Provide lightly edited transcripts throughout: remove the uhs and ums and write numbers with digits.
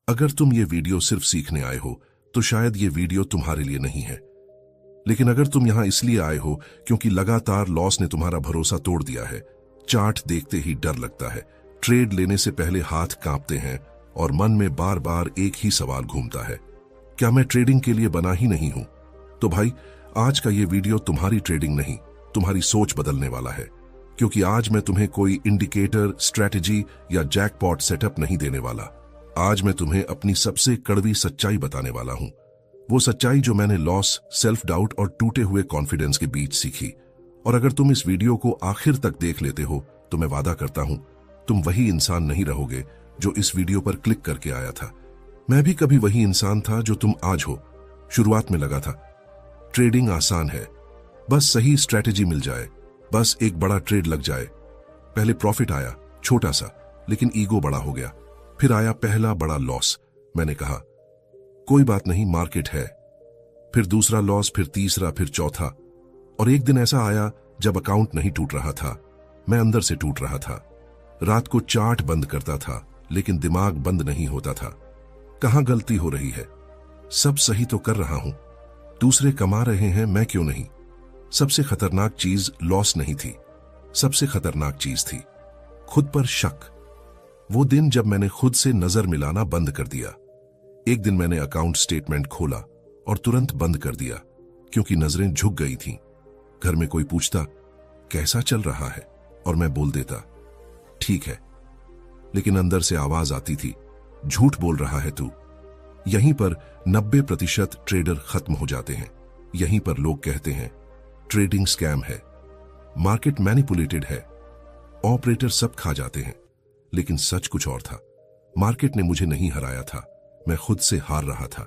अगर तुम ये वीडियो सिर्फ सीखने आए हो तो शायद ये वीडियो तुम्हारे लिए नहीं है। लेकिन अगर तुम यहां इसलिए आए हो क्योंकि लगातार लॉस ने तुम्हारा भरोसा तोड़ दिया है, चार्ट देखते ही डर लगता है, ट्रेड लेने से पहले हाथ कांपते हैं और मन में बार बार एक ही सवाल घूमता है, क्या मैं ट्रेडिंग के लिए बना ही नहीं हूं? तो भाई, आज का ये वीडियो तुम्हारी ट्रेडिंग नहीं, तुम्हारी सोच बदलने वाला है। क्योंकि आज मैं तुम्हें कोई इंडिकेटर, स्ट्रैटेजी या जैकपॉट सेटअप नहीं देने वाला। आज मैं तुम्हें अपनी सबसे कड़वी सच्चाई बताने वाला हूं। वो सच्चाई जो मैंने लॉस, सेल्फ डाउट और टूटे हुए कॉन्फिडेंस के बीच सीखी। और अगर तुम इस वीडियो को आखिर तक देख लेते हो तो मैं वादा करता हूं, तुम वही इंसान नहीं रहोगे जो इस वीडियो पर क्लिक करके आया था। मैं भी कभी वही इंसान था जो तुम आज हो। शुरुआत में लगा था ट्रेडिंग आसान है, बस सही स्ट्रैटेजी मिल जाए, बस एक बड़ा ट्रेड लग जाए। पहले प्रॉफिट आया, छोटा सा, लेकिन ईगो बड़ा हो गया। फिर आया पहला बड़ा लॉस। मैंने कहा कोई बात नहीं, मार्केट है। फिर दूसरा लॉस, फिर तीसरा, फिर चौथा। और एक दिन ऐसा आया जब अकाउंट नहीं टूट रहा था, मैं अंदर से टूट रहा था। रात को चार्ट बंद करता था लेकिन दिमाग बंद नहीं होता था। कहां गलती हो रही है? सब सही तो कर रहा हूं, दूसरे कमा रहे हैं, मैं क्यों नहीं? सबसे खतरनाक चीज लॉस नहीं थी, सबसे खतरनाक चीज थी खुद पर शक। वो दिन जब मैंने खुद से नजर मिलाना बंद कर दिया। एक दिन मैंने अकाउंट स्टेटमेंट खोला और तुरंत बंद कर दिया क्योंकि नजरें झुक गई थीं। घर में कोई पूछता कैसा चल रहा है और मैं बोल देता ठीक है, लेकिन अंदर से आवाज आती थी झूठ बोल रहा है तू। यहीं पर 90% ट्रेडर खत्म हो जाते हैं। यहीं पर लोग कहते हैं ट्रेडिंग स्कैम है, मार्केट मैनिपुलेटेड है, ऑपरेटर सब खा जाते हैं। लेकिन सच कुछ और था। मार्केट ने मुझे नहीं हराया था, मैं खुद से हार रहा था।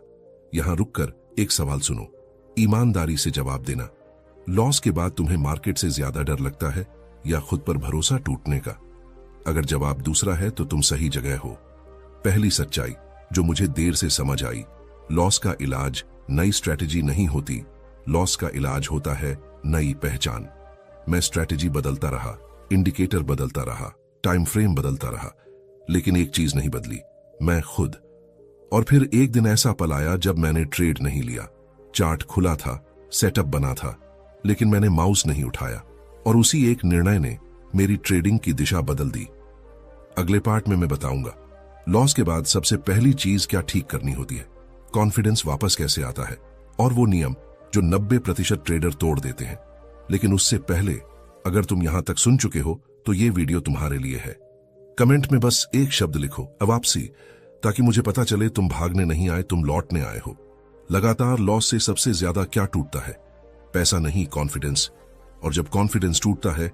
यहां रुककर एक सवाल सुनो, ईमानदारी से जवाब देना। लॉस के बाद तुम्हें मार्केट से ज्यादा डर लगता है या खुद पर भरोसा टूटने का? अगर जवाब दूसरा है तो तुम सही जगह हो। पहली सच्चाई जो मुझे देर से समझ आई, लॉस का इलाज नई स्ट्रैटेजी नहीं होती, लॉस का इलाज होता है नई पहचान। मैं स्ट्रैटेजी बदलता रहा, इंडिकेटर बदलता रहा, टाइम फ्रेम बदलता रहा, लेकिन एक चीज नहीं बदली, मैं खुद। और फिर एक दिन ऐसा पल आया जब मैंने ट्रेड नहीं लिया। चार्ट खुला था, सेटअप बना था, लेकिन मैंने माउस नहीं उठाया। और उसी एक निर्णय ने मेरी ट्रेडिंग की दिशा बदल दी। अगले पार्ट में मैं बताऊंगा लॉस के बाद सबसे पहली चीज क्या ठीक करनी होती है, कॉन्फिडेंस वापस कैसे आता है, और वो नियम जो 90% ट्रेडर तोड़ देते हैं। लेकिन उससे पहले, अगर तुम यहां तक सुन चुके हो तो ये वीडियो तुम्हारे लिए है। कमेंट में बस एक शब्द लिखो, वापसी, ताकि मुझे पता चले तुम भागने नहीं आए, तुम लौटने आए हो। लगातार लॉस से सबसे ज्यादा क्या टूटता है? पैसा नहीं, कॉन्फिडेंस। और जब कॉन्फिडेंस टूटता है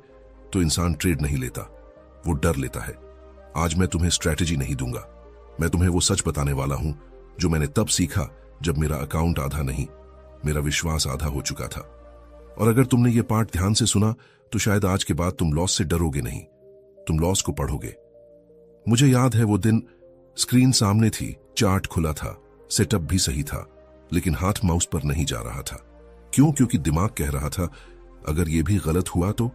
तो इंसान ट्रेड नहीं लेता, वो डर लेता है। आज मैं तुम्हें स्ट्रैटेजी नहीं दूंगा, मैं तुम्हें वो सच बताने वाला हूं जो मैंने तब सीखा जब मेरा अकाउंट आधा नहीं, मेरा विश्वास आधा हो चुका था। और अगर तुमने ये पार्ट ध्यान से सुना तो शायद आज के बाद तुम लॉस से डरोगे नहीं, तुम लॉस को पढ़ोगे। मुझे याद है वो दिन, स्क्रीन सामने थी, चार्ट खुला था, सेटअप भी सही था, लेकिन हाथ माउस पर नहीं जा रहा था। क्यों? क्योंकि दिमाग कह रहा था अगर ये भी गलत हुआ तो।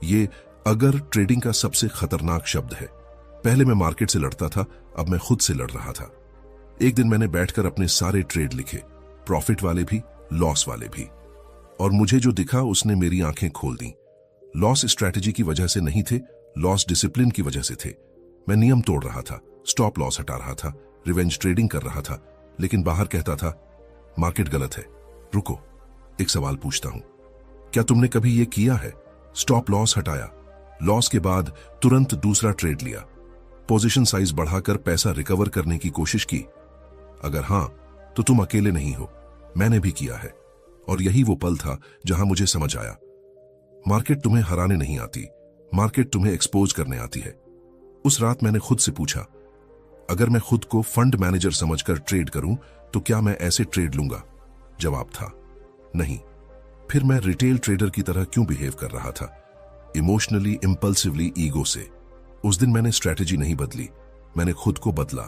ये अगर ट्रेडिंग का सबसे खतरनाक शब्द है। पहले मैं मार्केट से लड़ता था, अब मैं खुद से लड़ रहा था। एक दिन मैंने बैठकर अपने सारे ट्रेड लिखे, प्रॉफिट वाले भी, लॉस वाले भी। और मुझे जो दिखा उसने मेरी आंखें खोल दी। लॉस स्ट्रैटेजी की वजह से नहीं थे, लॉस डिसिप्लिन की वजह से थे। मैं नियम तोड़ रहा था, स्टॉप लॉस हटा रहा था, रिवेंज ट्रेडिंग कर रहा था, लेकिन बाहर कहता था मार्केट गलत है। रुको, एक सवाल पूछता हूं, क्या तुमने कभी यह किया है? स्टॉप लॉस हटाया, लॉस के बाद तुरंत दूसरा ट्रेड लिया, पोजीशन साइज बढ़ाकर पैसा रिकवर करने की कोशिश की? अगर हां, तो तुम अकेले नहीं हो, मैंने भी किया है। और यही वो पल था जहां मुझे समझ आया, मार्केट तुम्हें हराने नहीं आती, मार्केट तुम्हें एक्सपोज करने आती है। उस रात मैंने खुद से पूछा, अगर मैं खुद को फंड मैनेजर समझकर ट्रेड करूं तो क्या मैं ऐसे ट्रेड लूंगा? जवाब था नहीं। फिर मैं रिटेल ट्रेडर की तरह क्यों बिहेव कर रहा था? इमोशनली, इंपल्सिवली, ईगो से। उस दिन मैंने स्ट्रैटेजी नहीं बदली, मैंने खुद को बदला।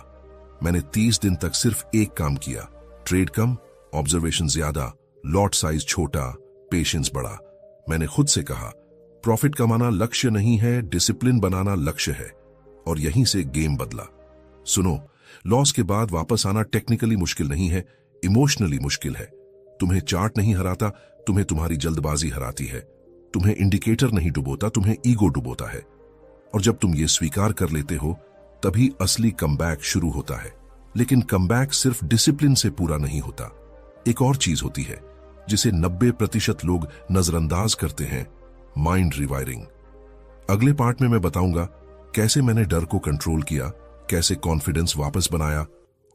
मैंने 30 दिन तक सिर्फ एक काम किया, ट्रेड कम, ऑब्जर्वेशन ज्यादा, लॉट साइज छोटा, पेशेंस बड़ा। मैंने खुद से कहा प्रॉफिट कमाना लक्ष्य नहीं है, डिसिप्लिन बनाना लक्ष्य है। और यहीं से गेम बदला। सुनो, लॉस के बाद वापस आना टेक्निकली मुश्किल नहीं है, इमोशनली मुश्किल है। तुम्हें चार्ट नहीं हराता, तुम्हें तुम्हारी जल्दबाजी हराती है। तुम्हें इंडिकेटर नहीं डुबोता, तुम्हें ईगो डुबोता है। और जब तुम ये स्वीकार कर लेते हो, तभी असली कमबैक शुरू होता है। लेकिन कमबैक सिर्फ डिसिप्लिन से पूरा नहीं होता। एक और चीज होती है जिसे 90% लोग नजरअंदाज करते हैं, माइंड रिवायरिंग। अगले पार्ट में मैं बताऊंगा कैसे मैंने डर को कंट्रोल किया, कैसे कॉन्फिडेंस वापस बनाया,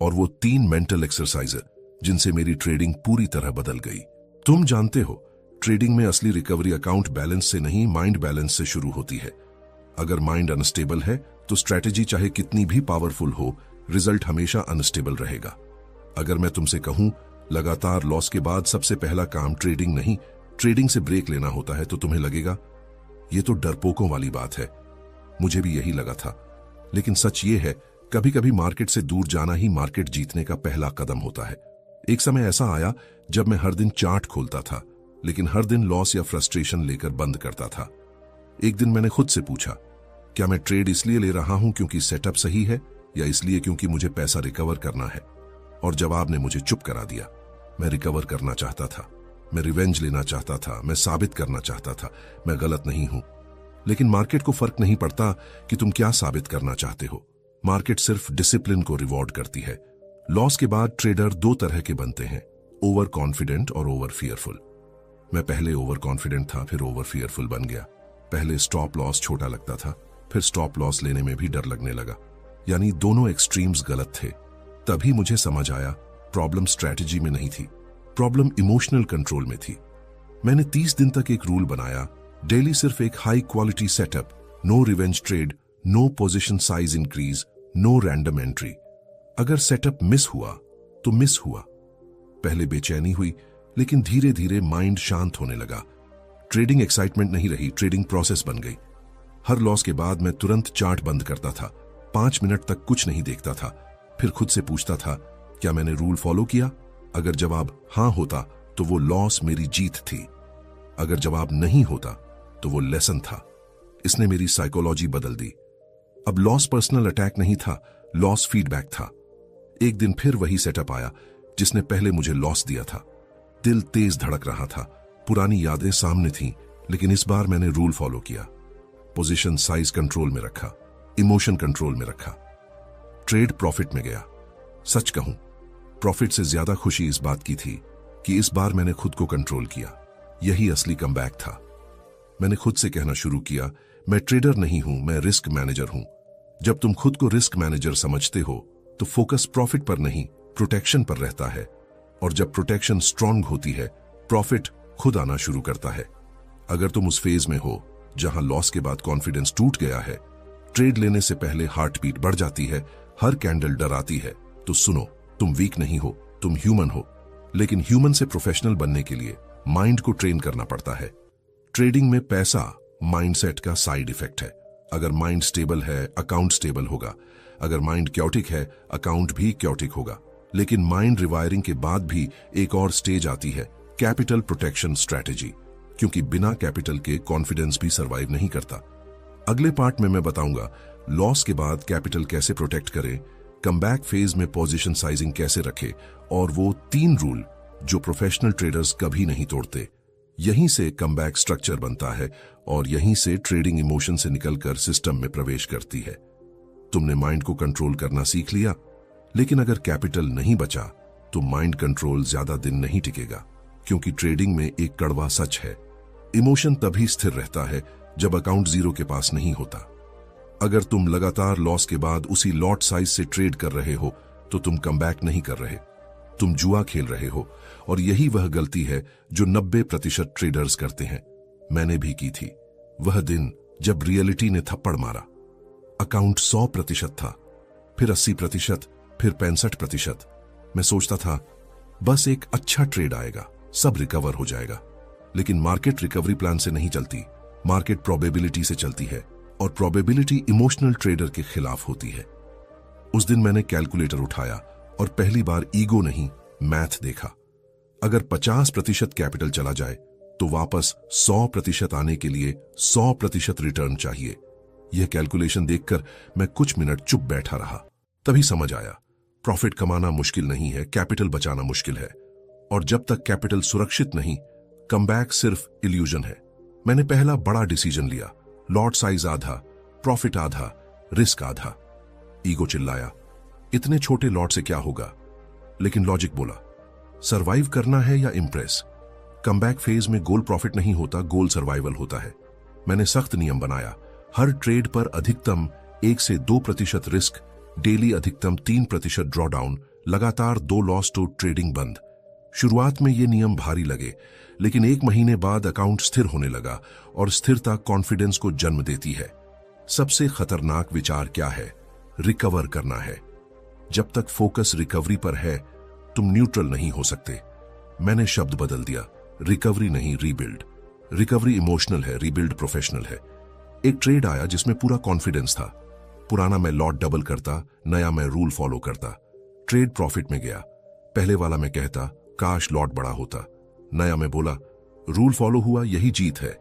और वो 3 मेंटल एक्सरसाइज जिनसे मेरी ट्रेडिंग पूरी तरह बदल गई। तुम जानते हो, ट्रेडिंग में असली रिकवरी अकाउंट बैलेंस से नहीं, माइंड बैलेंस से शुरू होती है। अगर माइंड अनस्टेबल है तो स्ट्रैटेजी चाहे कितनी भी पावरफुल हो, रिजल्ट हमेशा अनस्टेबल रहेगा। अगर मैं तुमसे कहूं लगातार लॉस के बाद सबसे पहला काम ट्रेडिंग नहीं, ट्रेडिंग से ब्रेक लेना होता है, तो तुम्हें लगेगा ये तो डरपोकों वाली बात है। मुझे भी यही लगा था, लेकिन सच ये है, कभी कभी मार्केट से दूर जाना ही मार्केट जीतने का पहला कदम होता है। एक समय ऐसा आया जब मैं हर दिन चार्ट खोलता था, लेकिन हर दिन लॉस या फ्रस्ट्रेशन लेकर बंद करता था। एक दिन मैंने खुद से पूछा, क्या मैं ट्रेड इसलिए ले रहा हूं क्योंकि सेटअप सही है, या इसलिए क्योंकि मुझे पैसा रिकवर करना है? और जवाब ने मुझे चुप करा दिया। मैं रिकवर करना चाहता था, मैं रिवेंज लेना चाहता था, मैं साबित करना चाहता था मैं गलत नहीं हूं। लेकिन मार्केट को फर्क नहीं पड़ता कि तुम क्या साबित करना चाहते हो। मार्केट सिर्फ डिसिप्लिन को रिवॉर्ड करती है। लॉस के बाद ट्रेडर 2 तरह के बनते हैं, ओवर कॉन्फिडेंट और ओवर फियरफुल। मैं पहले ओवर कॉन्फिडेंट था, फिर ओवर फियरफुल बन गया। पहले स्टॉप लॉस छोटा लगता था, फिर स्टॉप लॉस लेने में भी डर लगने लगा। यानी दोनों एक्सट्रीम्स गलत थे। तभी मुझे समझ आया, प्रॉब्लम स्ट्रैटेजी में नहीं थी, प्रॉब्लम इमोशनल कंट्रोल में थी। मैंने 30 दिन तक एक रूल बनाया, डेली सिर्फ एक high quality setup, no revenge trade, no position size increase, no random entry. अगर सेटअप मिस हुआ तो मिस हुआ। पहले बेचैनी हुई, लेकिन धीरे धीरे माइंड शांत होने लगा। ट्रेडिंग एक्साइटमेंट नहीं रही, ट्रेडिंग प्रोसेस बन गई। हर लॉस के बाद मैं तुरंत चार्ट बंद करता था, 5 मिनट तक कुछ नहीं देखता था, फिर खुद से पूछता था, क्या मैंने रूल फॉलो किया? अगर जवाब हां होता तो वो लॉस मेरी जीत थी, अगर जवाब नहीं होता तो वो लेसन था। इसने मेरी साइकोलॉजी बदल दी। अब लॉस पर्सनल अटैक नहीं था, लॉस फीडबैक था। एक दिन फिर वही सेटअप आया जिसने पहले मुझे लॉस दिया था। दिल तेज धड़क रहा था, पुरानी यादें सामने थीं, लेकिन इस बार मैंने रूल फॉलो किया। पोजीशन साइज कंट्रोल में रखा, इमोशन कंट्रोल में रखा, ट्रेड प्रॉफिट में गया। सच कहूं, प्रॉफिट से ज्यादा खुशी इस बात की थी कि इस बार मैंने खुद को कंट्रोल किया। यही असली कमबैक था। मैंने खुद से कहना शुरू किया, मैं ट्रेडर नहीं हूं, मैं रिस्क मैनेजर हूं। जब तुम खुद को रिस्क मैनेजर समझते हो तो फोकस प्रॉफिट पर नहीं, प्रोटेक्शन पर रहता है। और जब प्रोटेक्शन स्ट्रांग होती है, प्रॉफिट खुद आना शुरू करता है। अगर तुम उस फेज में हो जहां लॉस के बाद कॉन्फिडेंस टूट गया है, ट्रेड लेने से पहले हार्ट बीट बढ़ जाती है, हर कैंडल डराती है, तो सुनो, तुम वीक नहीं हो, तुम ह्यूमन हो। लेकिन ह्यूमन से प्रोफेशनल बनने के लिए माइंड को ट्रेन करना पड़ता है। ट्रेडिंग में पैसा माइंडसेट का साइड इफेक्ट है। अगर माइंड स्टेबल है, अकाउंट स्टेबल होगा। अगर माइंड क्योटिक है, अकाउंट भी क्योटिक होगा। लेकिन माइंड रिवायरिंग के बाद भी एक और स्टेज आती है, कैपिटल प्रोटेक्शन स्ट्रैटेजी, क्योंकि बिना कैपिटल के कॉन्फिडेंस भी सर्वाइव नहीं करता। अगले पार्ट में मैं बताऊंगा लॉस के बाद कैपिटल कैसे प्रोटेक्ट करें, कमबैक फेज में पोजीशन साइजिंग कैसे रखें, और वो 3 रूल जो प्रोफेशनल ट्रेडर्स कभी नहीं तोड़ते। यहीं से कमबैक स्ट्रक्चर बनता है और यहीं से ट्रेडिंग इमोशन से निकलकर सिस्टम में प्रवेश करती है। तुमने माइंड को कंट्रोल करना सीख लिया, लेकिन अगर कैपिटल नहीं बचा तो माइंड कंट्रोल ज्यादा दिन नहीं टिकेगा, क्योंकि ट्रेडिंग में एक कड़वा सच है, इमोशन तभी स्थिर रहता है जब अकाउंट जीरो के पास नहीं होता। अगर तुम लगातार लॉस के बाद उसी लॉट साइज से ट्रेड कर रहे हो तो तुम कमबैक नहीं कर रहे, तुम जुआ खेल रहे हो। और यही वह गलती है जो 90% ट्रेडर्स करते हैं। मैंने भी की थी। वह दिन जब रियलिटी ने थप्पड़ मारा। अकाउंट 100% था, फिर 80%, फिर 65%। मैं सोचता था बस एक अच्छा ट्रेड आएगा, सब रिकवर हो जाएगा। लेकिन मार्केट रिकवरी प्लान से नहीं चलती, मार्केट प्रोबेबिलिटी से चलती है, और प्रोबेबिलिटी इमोशनल ट्रेडर के खिलाफ होती है। उस दिन मैंने कैलकुलेटर उठाया और पहली बार ईगो नहीं, मैथ देखा। अगर 50% कैपिटल चला जाए तो वापस 100% आने के लिए 100% रिटर्न चाहिए। यह कैलकुलेशन देखकर मैं कुछ मिनट चुप बैठा रहा। तभी समझ आया, प्रॉफिट कमाना मुश्किल नहीं है, कैपिटल बचाना मुश्किल है। और जब तक कैपिटल सुरक्षित नहीं, कमबैक सिर्फ इल्यूजन है। मैंने पहला बड़ा डिसीजन लिया, लॉट साइज आधा, प्रॉफिट आधा, रिस्क आधा। ईगो चिल्लाया, इतने छोटे लॉट से क्या होगा? लेकिन लॉजिक बोला, सर्वाइव करना है या इंप्रेस। कमबैक फेज में गोल प्रॉफिट नहीं होता, गोल सर्वाइवल होता है। मैंने सख्त नियम बनाया, हर ट्रेड पर अधिकतम 1 से 2% रिस्क, डेली अधिकतम 3% ड्रॉडाउन, लगातार 2 लॉस तो ट्रेडिंग बंद। शुरुआत में ये नियम भारी लगे, लेकिन 1 महीने बाद अकाउंट स्थिर होने लगा और स्थिरता कॉन्फिडेंस को जन्म देती है। सबसे खतरनाक विचार क्या है? रिकवर करना है। जब तक फोकस रिकवरी पर है, तुम न्यूट्रल नहीं हो सकते। मैंने शब्द बदल दिया, रिकवरी नहीं रीबिल्ड। रिकवरी इमोशनल है, रीबिल्ड प्रोफेशनल है। एक ट्रेड आया जिसमें पूरा कॉन्फिडेंस था। पुराना मैं लॉट डबल करता, नया मैं रूल फॉलो करता। ट्रेड प्रॉफिट में गया, पहले वाला मैं कहता काश लॉट बड़ा होता, नया मैं बोला रूल फॉलो हुआ, यही जीत है।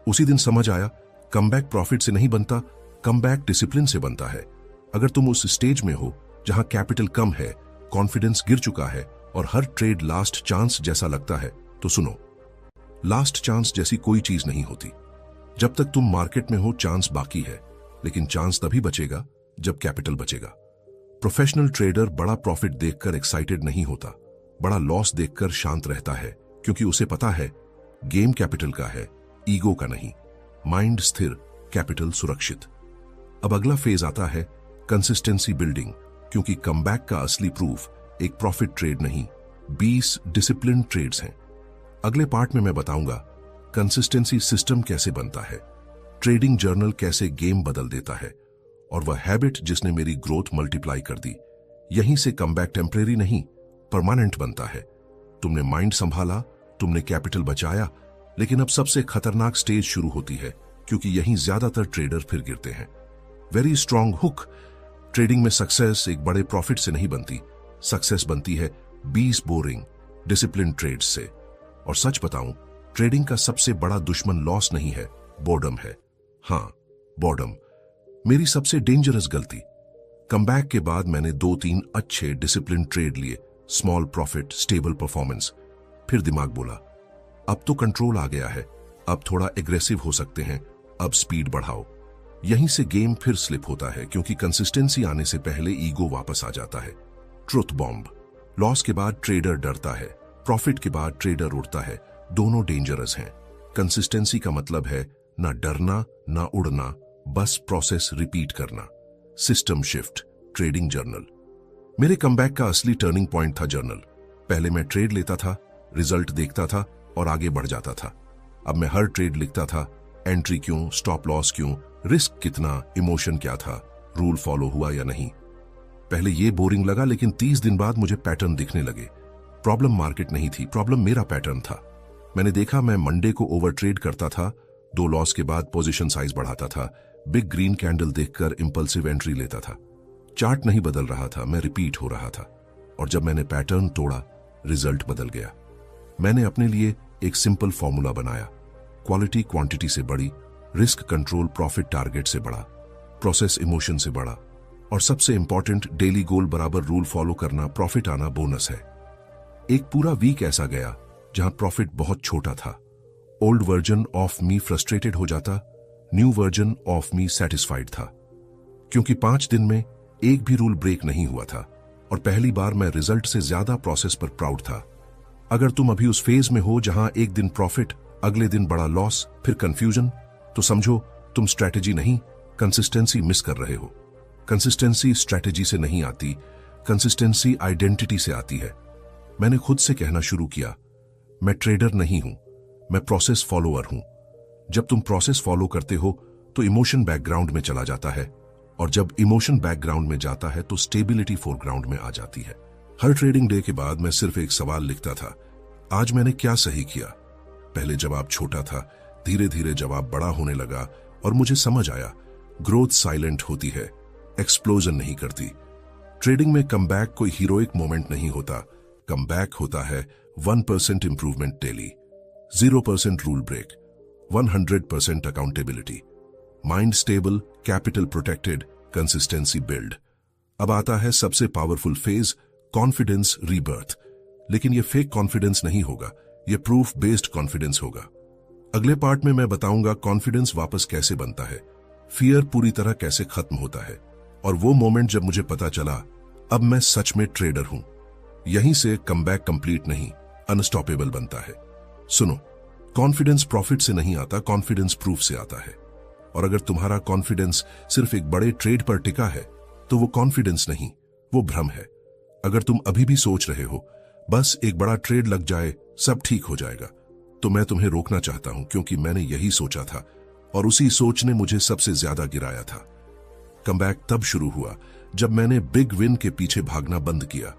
उसी दिन समझ आया, कमबैक प्रॉफिट से नहीं बनता, कमबैक डिसिप्लिन से बनता है। अगर तुम उस स्टेज में हो जहां कैपिटल कम है, कॉन्फिडेंस गिर चुका है और हर ट्रेड लास्ट चांस जैसा लगता है, तो सुनो, लास्ट चांस जैसी कोई चीज नहीं होती। जब तक तुम मार्केट में हो, चांस बाकी है, लेकिन चांस तभी बचेगा जब कैपिटल बचेगा। प्रोफेशनल ट्रेडर बड़ा प्रॉफिट देखकर एक्साइटेड नहीं होता, बड़ा लॉस देखकर शांत रहता है, क्योंकि उसे पता है गेम कैपिटल का है, ईगो का नहीं। माइंड स्थिर, कैपिटल सुरक्षित। अब अगला फेज आता है कंसिस्टेंसी बिल्डिंग, क्योंकि कमबैक का असली प्रूफ एक प्रॉफिट ट्रेड नहीं, 20 डिसिप्लिन ट्रेड्स हैं। अगले पार्ट में मैं बताऊंगा कंसिस्टेंसी सिस्टम कैसे बनता है, ट्रेडिंग जर्नल कैसे गेम बदल देता है, और वह हैबिट जिसने मेरी ग्रोथ मल्टीप्लाई कर दी। यहीं से कमबैक टेम्परेरी नहीं, परमानेंट बनता है। तुमने माइंड संभाला, तुमने कैपिटल बचाया, लेकिन अब सबसे खतरनाक स्टेज शुरू होती है, क्योंकि यहीं ज्यादातर ट्रेडर फिर गिरते हैं। Very strong hook. ट्रेडिंग में सक्सेस एक बड़े प्रॉफिट से नहीं बनती, सक्सेस बनती है 20 बोरिंग डिसिप्लिन ट्रेड्स से। और सच बताऊं, ट्रेडिंग का सबसे बड़ा दुश्मन लॉस नहीं है, बोर्डम है। हाँ, बोर्डम मेरी सबसे डेंजरस गलती। कमबैक के बाद मैंने 2-3 अच्छे डिसिप्लिन ट्रेड लिए, स्मॉल प्रॉफिट, स्टेबल परफॉर्मेंस। फिर दिमाग बोला, अब तो कंट्रोल आ गया है, अब थोड़ा एग्रेसिव हो सकते हैं, अब स्पीड बढ़ाओ। यहीं से गेम फिर स्लिप होता है, क्योंकि कंसिस्टेंसी आने से पहले ईगो वापस आ जाता है। Truth bomb. लॉस के बाद ट्रेडर डरता है, प्रॉफिट के बाद ट्रेडर उड़ता है। दोनों डेंजरस हैं। कंसिस्टेंसी का मतलब है ना डरना ना उड़ना, बस प्रोसेस रिपीट करना। System shift. Trading journal. मेरे कमबैक का असली टर्निंग पॉइंट था जर्नल। पहले मैं ट्रेड लेता था, रिजल्ट देखता था और आगे बढ़ जाता था। अब मैं हर ट्रेड लिखता था, एंट्री क्यों, स्टॉप लॉस क्यों, रिस्क कितना, इमोशन क्या था, रूल फॉलो हुआ या नहीं। पहले ये बोरिंग लगा, लेकिन 30 दिन बाद मुझे पैटर्न दिखने लगे। प्रॉब्लम मार्केट नहीं थी, प्रॉब्लम मेरा पैटर्न था। मैंने देखा, मैं मंडे को ओवर ट्रेड करता था, 2 लॉस के बाद पोजीशन साइज बढ़ाता था, बिग ग्रीन कैंडल देखकर इंपल्सिव एंट्री लेता था। चार्ट नहीं बदल रहा था, मैं रिपीट हो रहा था। और जब मैंने पैटर्न तोड़ा, रिजल्ट बदल गया। मैंने अपने लिए एक सिंपल फॉर्मूला बनाया, क्वालिटी क्वांटिटी से बड़ी, रिस्क कंट्रोल प्रॉफिट टारगेट से बड़ा, प्रोसेस इमोशन से बड़ा, और सबसे इंपॉर्टेंट डेली गोल बराबर रूल फॉलो करना, प्रॉफिट आना बोनस है। एक पूरा वीक ऐसा गया जहां प्रॉफिट बहुत छोटा था। Old version of me frustrated हो जाता, new version of me satisfied था, क्योंकि 5 दिन में एक भी रूल ब्रेक नहीं हुआ था और पहली बार मैं रिजल्ट से ज्यादा प्रोसेस पर प्राउड था। अगर तुम अभी उस फेज में हो जहां एक दिन प्रॉफिट, अगले दिन बड़ा लॉस, फिर कंफ्यूजन, तो समझो तुम स्ट्रैटेजी नहीं, कंसिस्टेंसी मिस कर रहे हो। कंसिस्टेंसी स्ट्रैटेजी से नहीं आती, कंसिस्टेंसी आइडेंटिटी से आती है। मैंने खुद से कहना शुरू किया, मैं ट्रेडर नहीं हूं, मैं प्रोसेस फॉलोअर हूं। जब तुम प्रोसेस फॉलो करते हो तो इमोशन बैकग्राउंड में चला जाता है, और जब इमोशन बैकग्राउंड में जाता है तो स्टेबिलिटी फोरग्राउंड में आ जाती है। हर ट्रेडिंग डे के बाद मैं सिर्फ एक सवाल लिखता था, आज मैंने क्या सही किया। पहले जवाब छोटा था, धीरे धीरे जवाब बड़ा होने लगा और मुझे समझ आया, ग्रोथ साइलेंट होती है, एक्सप्लोजन नहीं करती। ट्रेडिंग में कमबैक कोई हीरोइक मोमेंट नहीं होता, कमबैक होता है 1% improvement daily, 0% rule break, 100% accountability, mind stable, capital protected, consistency build. अब आता है सबसे पावरफुल फेज, कॉन्फिडेंस रीबर्थ। लेकिन यह फेक कॉन्फिडेंस नहीं होगा, यह प्रूफ बेस्ड कॉन्फिडेंस होगा। अगले पार्ट में मैं बताऊंगा कॉन्फिडेंस वापस कैसे बनता है, फियर पूरी तरह कैसे खत्म होता है, और वो मोमेंट जब मुझे पता चला अब मैं सच में ट्रेडर हूं। यहीं से कमबैक कंप्लीट नहीं, अनस्टॉपेबल बनता है। सुनो, कॉन्फिडेंस प्रॉफिट से नहीं आता, कॉन्फिडेंस प्रूफ से आता है। और अगर तुम्हारा कॉन्फिडेंस सिर्फ एक बड़े ट्रेड पर टिका है तो वो कॉन्फिडेंस नहीं, वो भ्रम है। अगर तुम अभी भी सोच रहे हो बस एक बड़ा ट्रेड लग जाए सब ठीक हो जाएगा, तो मैं तुम्हें रोकना चाहता हूं, क्योंकि मैंने यही सोचा था और उसी सोच ने मुझे सबसे ज्यादा गिराया था। कमबैक तब शुरू हुआ जब मैंने बिग विन के पीछे भागना बंद किया।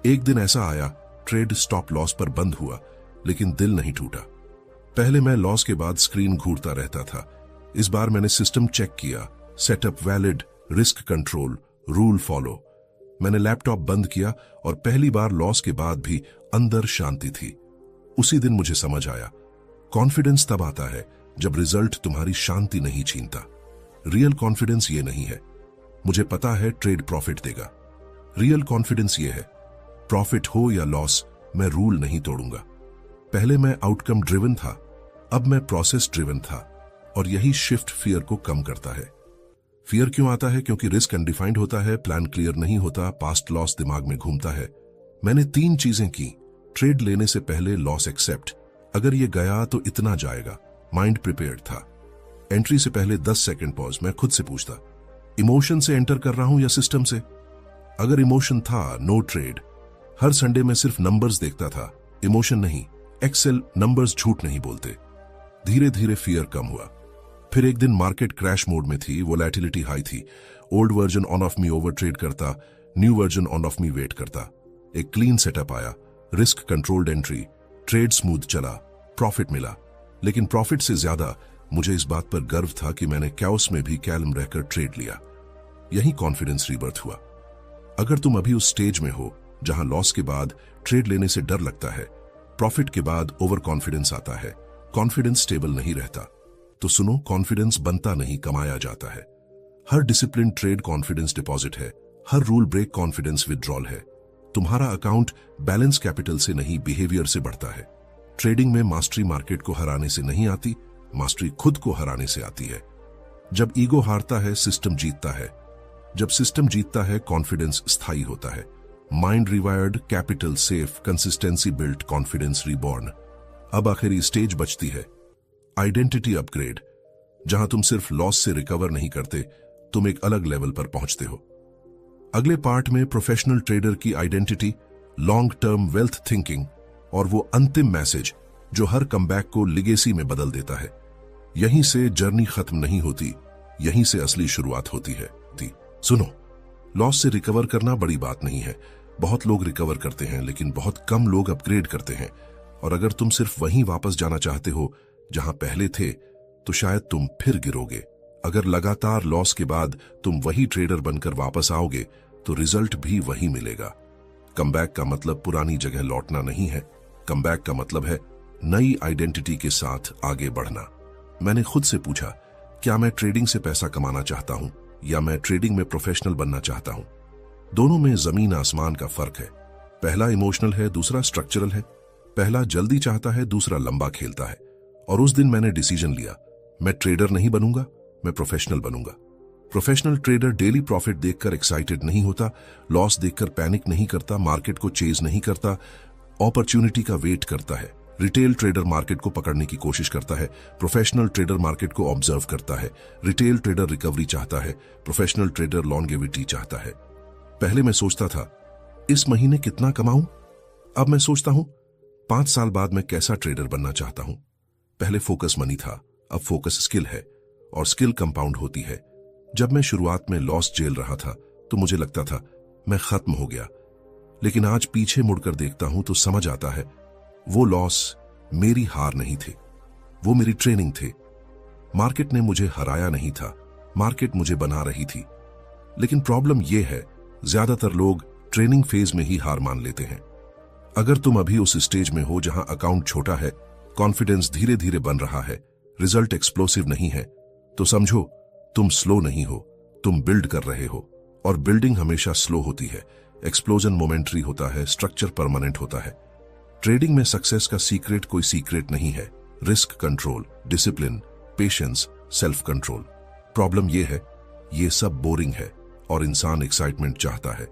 एक दिन ऐसा आया, ट्रेड स्टॉप लॉस पर बंद हुआ, लेकिन दिल नहीं टूटा। पहले मैं लॉस के बाद स्क्रीन घूरता रहता था। इस बार मैंने सिस्टम चेक किया, setup valid, risk control, rule follow. मैंने लैपटॉप बंद किया और पहली बार लॉस के बाद भी अंदर शांति थी। उसी दिन मुझे समझ आया, कॉन्फिडेंस तब आता है जब रिजल्ट तुम्हारी शांति नहीं छीनता। रियल कॉन्फिडेंस ये नहीं है मुझे पता है ट्रेड प्रॉफिट देगा। रियल कॉन्फिडेंस ये है, प्रॉफिट हो या लॉस मैं रूल नहीं तोड़ूंगा। पहले मैं आउटकम ड्रिवन था, अब मैं प्रोसेस ड्रिवन था, और यही शिफ्ट फियर को कम करता है। फियर क्यों आता है? क्योंकि रिस्क अनडिफाइंड होता है, प्लान क्लियर नहीं होता, पास्ट लॉस दिमाग में घूमता है। मैंने 3 चीजें की। ट्रेड लेने से पहले लॉस एक्सेप्ट, अगर ये गया तो इतना जाएगा, माइंड प्रिपेयर्ड था। एंट्री से पहले 10 सेकंड पॉज, मैं खुद से पूछता, इमोशन से एंटर कर रहा हूं या सिस्टम से? अगर इमोशन था, नो ट्रेड। हर संडे में सिर्फ नंबर्स देखता था, इमोशन नहीं। एक्सेल नंबर्स झूठ नहीं बोलते। धीरे धीरे फियर कम हुआ। फिर एक दिन मार्केट क्रैश मोड में थी, वोलैटिलिटी हाई थी। ओल्ड वर्जन ऑन ऑफ मी ओवर ट्रेड करता, न्यू वर्जन ऑन ऑफ मी वेट करता। एक क्लीन सेटअप आया, risk controlled entry, trade smooth चला, प्रॉफिट मिला। लेकिन प्रॉफिट से ज्यादा मुझे इस बात पर गर्व था कि मैंने कैओस में भी कैलम रहकर ट्रेड लिया। यही कॉन्फिडेंस रीबर्थ हुआ। अगर तुम अभी उस स्टेज में हो जहां लॉस के बाद ट्रेड लेने से डर लगता है, प्रॉफिट के बाद ओवर कॉन्फिडेंस आता है, कॉन्फिडेंस स्टेबल नहीं रहता, तो सुनो, कॉन्फिडेंस बनता नहीं, कमाया जाता है। हर डिसिप्लिन ट्रेड कॉन्फिडेंस डिपॉजिट है, हर रूल ब्रेक कॉन्फिडेंस विड्रॉल है। तुम्हारा अकाउंट बैलेंस कैपिटल से नहीं, बिहेवियर से बढ़ता है। ट्रेडिंग में मास्टरी मार्केट को हराने से नहीं आती, मास्टरी खुद को हराने से आती है। जब ईगो हारता है, सिस्टम जीतता है। जब सिस्टम जीतता है, कॉन्फिडेंस स्थायी होता है। Mind rewired, capital safe, consistency built, confidence reborn. अब आखिरी स्टेज बचती है, आइडेंटिटी अपग्रेड, जहां तुम सिर्फ लॉस से रिकवर नहीं करते, तुम एक अलग लेवल पर पहुंचते हो। अगले पार्ट में प्रोफेशनल ट्रेडर की identity, long term wealth thinking, और वो अंतिम मैसेज जो हर कमबैक को लिगेसी में बदल देता है। यहीं से जर्नी खत्म नहीं होती, यहीं से असली शुरुआत होती है। सुनो, लॉस से रिकवर करना बड़ी बात नहीं है। बहुत लोग रिकवर करते हैं, लेकिन बहुत कम लोग अपग्रेड करते हैं। और अगर तुम सिर्फ वहीं वापस जाना चाहते हो जहां पहले थे, तो शायद तुम फिर गिरोगे। अगर लगातार लॉस के बाद तुम वही ट्रेडर बनकर वापस आओगे, तो रिजल्ट भी वही मिलेगा। कमबैक का मतलब पुरानी जगह लौटना नहीं है। कमबैक का मतलब है नई आइडेंटिटी के साथ आगे बढ़ना। मैंने खुद से पूछा, क्या मैं ट्रेडिंग से पैसा कमाना चाहता हूं या मैं ट्रेडिंग में प्रोफेशनल बनना चाहता हूं? दोनों में जमीन आसमान का फर्क है। पहला इमोशनल है, दूसरा स्ट्रक्चरल है। पहला जल्दी चाहता है, दूसरा लंबा खेलता है। और उस दिन मैंने डिसीजन लिया, मैं ट्रेडर नहीं बनूंगा, मैं प्रोफेशनल बनूंगा। प्रोफेशनल ट्रेडर डेली प्रॉफिट देखकर एक्साइटेड नहीं होता, लॉस देखकर पैनिक नहीं करता, मार्केट को चेज नहीं करता, अपॉर्चुनिटी का वेट करता है। रिटेल ट्रेडर मार्केट को पकड़ने की कोशिश करता है, प्रोफेशनल ट्रेडर मार्केट को ऑब्जर्व करता है। रिटेल ट्रेडर रिकवरी चाहता है, प्रोफेशनल ट्रेडर लॉन्गेविटी चाहता है। पहले मैं सोचता था, इस महीने कितना कमाऊं? अब मैं सोचता हूं, 5 साल बाद मैं कैसा ट्रेडर बनना चाहता हूं। पहले फोकस मनी था, अब फोकस स्किल है, और स्किल कंपाउंड होती है। जब मैं शुरुआत में लॉस झेल रहा था तो मुझे लगता था मैं खत्म हो गया, लेकिन आज पीछे मुड़कर देखता हूं तो समझ आता है वो लॉस मेरी हार नहीं थे, वो मेरी ट्रेनिंग थे। मार्केट ने मुझे हराया नहीं था, मार्केट मुझे बना रही थी। लेकिन प्रॉब्लम यह है, ज्यादातर लोग ट्रेनिंग फेज में ही हार मान लेते हैं। अगर तुम अभी उस स्टेज में हो जहां अकाउंट छोटा है, कॉन्फिडेंस धीरे धीरे बन रहा है, रिजल्ट एक्सप्लोसिव नहीं है, तो समझो तुम स्लो नहीं हो, तुम बिल्ड कर रहे हो। और बिल्डिंग हमेशा स्लो होती है, एक्सप्लोजन मोमेंटरी होता है, स्ट्रक्चर परमानेंट होता है। ट्रेडिंग में सक्सेस का सीक्रेट कोई सीक्रेट नहीं है। Risk control, discipline, patience, self control. Problem यह है, ये सब बोरिंग है और इंसान एक्साइटमेंट चाहता है।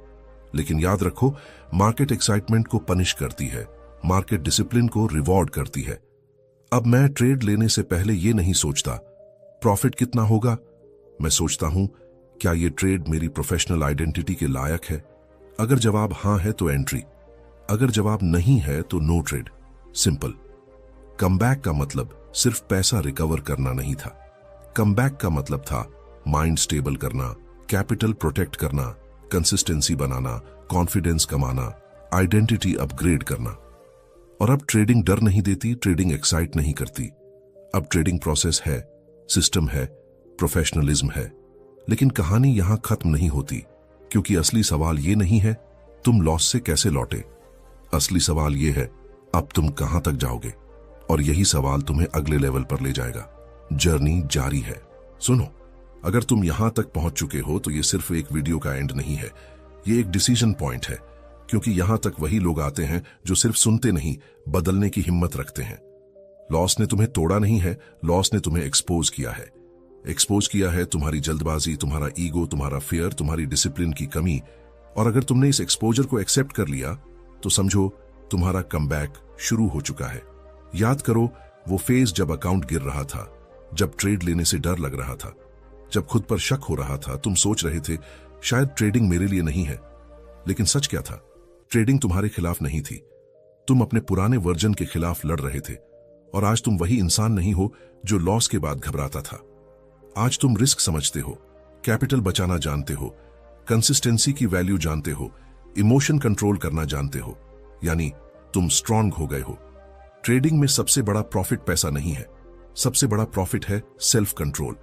लेकिन याद रखो, मार्केट एक्साइटमेंट को पनिश करती है, मार्केट डिसिप्लिन को रिवॉर्ड करती है। अब मैं ट्रेड लेने से पहले ये नहीं सोचता प्रॉफिट कितना होगा। मैं सोचता हूं, क्या ये ट्रेड मेरी प्रोफेशनल आइडेंटिटी के लायक है? अगर जवाब हां है तो एंट्री, अगर जवाब नहीं है तो नो ट्रेड। सिंपल। कमबैक का मतलब सिर्फ पैसा रिकवर करना नहीं था। कमबैक का मतलब था माइंड स्टेबल करना, कैपिटल प्रोटेक्ट करना, कंसिस्टेंसी बनाना, कॉन्फिडेंस कमाना, आइडेंटिटी अपग्रेड करना। और अब ट्रेडिंग डर नहीं देती, ट्रेडिंग एक्साइट नहीं करती। अब ट्रेडिंग प्रोसेस है, सिस्टम है, प्रोफेशनलिज्म है। लेकिन कहानी यहां खत्म नहीं होती, क्योंकि असली सवाल ये नहीं है तुम लॉस से कैसे लौटे। असली सवाल ये है अब तुम कहां तक जाओगे। और यही सवाल तुम्हें अगले लेवल पर ले जाएगा। जर्नी जारी है। सुनो, अगर तुम यहां तक पहुंच चुके हो तो ये सिर्फ एक वीडियो का एंड नहीं है, ये एक डिसीजन पॉइंट है। क्योंकि यहां तक वही लोग आते हैं जो सिर्फ सुनते नहीं, बदलने की हिम्मत रखते हैं। लॉस ने तुम्हें तोड़ा नहीं है, लॉस ने तुम्हें एक्सपोज किया है। एक्सपोज किया है तुम्हारी जल्दबाजी, तुम्हारा ईगो, तुम्हारा फियर, तुम्हारी डिसिप्लिन की कमी। और अगर तुमने इस एक्सपोजर को एक्सेप्ट कर लिया तो समझो तुम्हारा कमबैक शुरू हो चुका है। याद करो वो फेज जब अकाउंट गिर रहा था, जब ट्रेड लेने से डर लग रहा था, जब खुद पर शक हो रहा था। तुम सोच रहे थे शायद ट्रेडिंग मेरे लिए नहीं है। लेकिन सच क्या था? ट्रेडिंग तुम्हारे खिलाफ नहीं थी, तुम अपने पुराने वर्जन के खिलाफ लड़ रहे थे। और आज तुम वही इंसान नहीं हो जो लॉस के बाद घबराता था। आज तुम रिस्क समझते हो, कैपिटल बचाना जानते हो, कंसिस्टेंसी की वैल्यू जानते हो, इमोशन कंट्रोल करना जानते हो। यानी तुम स्ट्रांग हो गए हो। ट्रेडिंग में सबसे बड़ा प्रॉफिट पैसा नहीं है, सबसे बड़ा प्रॉफिट है सेल्फ कंट्रोल।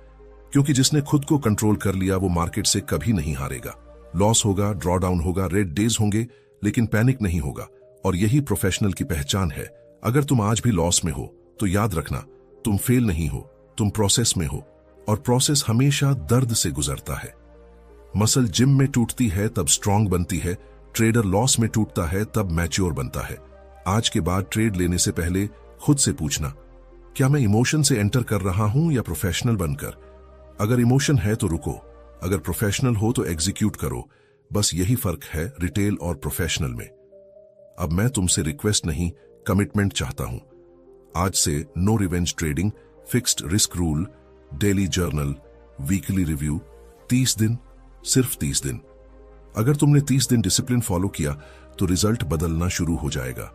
क्योंकि जिसने खुद को कंट्रोल कर लिया वो मार्केट से कभी नहीं हारेगा। लॉस होगा, ड्रॉडाउन होगा, रेड डेज होंगे, लेकिन पैनिक नहीं होगा। और यही प्रोफेशनल की पहचान है। अगर तुम आज भी लॉस में हो तो याद रखना, तुम फेल नहीं हो, तुम प्रोसेस में हो। और प्रोसेस हमेशा दर्द से गुजरता है। मसल जिम में टूटती है तब स्ट्रांग बनती है, ट्रेडर लॉस में टूटता है तब मैच्योर बनता है। आज के बाद ट्रेड लेने से पहले खुद से पूछना, क्या मैं इमोशन से एंटर कर रहा हूं या प्रोफेशनल बनकर? अगर इमोशन है तो रुको, अगर प्रोफेशनल हो तो एग्जीक्यूट करो। बस यही फर्क है रिटेल और प्रोफेशनल में। अब मैं तुमसे रिक्वेस्ट नहीं, कमिटमेंट चाहता हूं। आज से no revenge trading, fixed risk rule, daily journal, weekly review, 30 दिन, सिर्फ 30 दिन। अगर तुमने 30 दिन डिसिप्लिन फॉलो किया तो रिजल्ट बदलना शुरू हो जाएगा।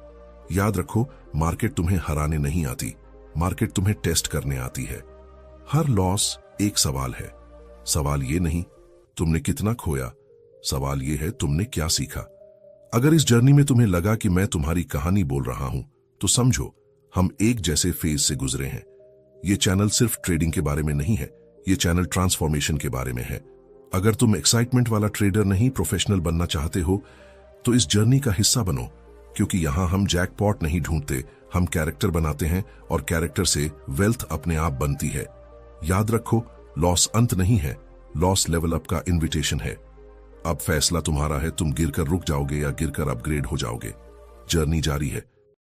याद रखो, मार्केट तुम्हें हराने नहीं आती, मार्केट तुम्हें टेस्ट करने आती है। हर लॉस एक सवाल है। सवाल ये नहीं तुमने कितना खोया, सवाल ये है तुमने क्या सीखा। अगर इस जर्नी में तुम्हें लगा कि मैं तुम्हारी कहानी बोल रहा हूं तो समझो हम एक जैसे फेज से गुजरे हैं। ये चैनल सिर्फ ट्रेडिंग के बारे में नहीं है, ये चैनल ट्रांसफॉर्मेशन के बारे में है। अगर तुम एक्साइटमेंट वाला ट्रेडर नहीं, प्रोफेशनल बनना चाहते हो तो इस जर्नी का हिस्सा बनो। क्योंकि यहां हम जैकपॉट नहीं ढूंढते, हम कैरेक्टर बनाते हैं और कैरेक्टर से वेल्थ अपने आप बनती है। याद रखो, लॉस अंत नहीं है, लॉस लेवल अप का इन्विटेशन है। अब फैसला तुम्हारा है, तुम गिरकर रुक जाओगे या गिरकर अपग्रेड हो जाओगे। जर्नी जारी है।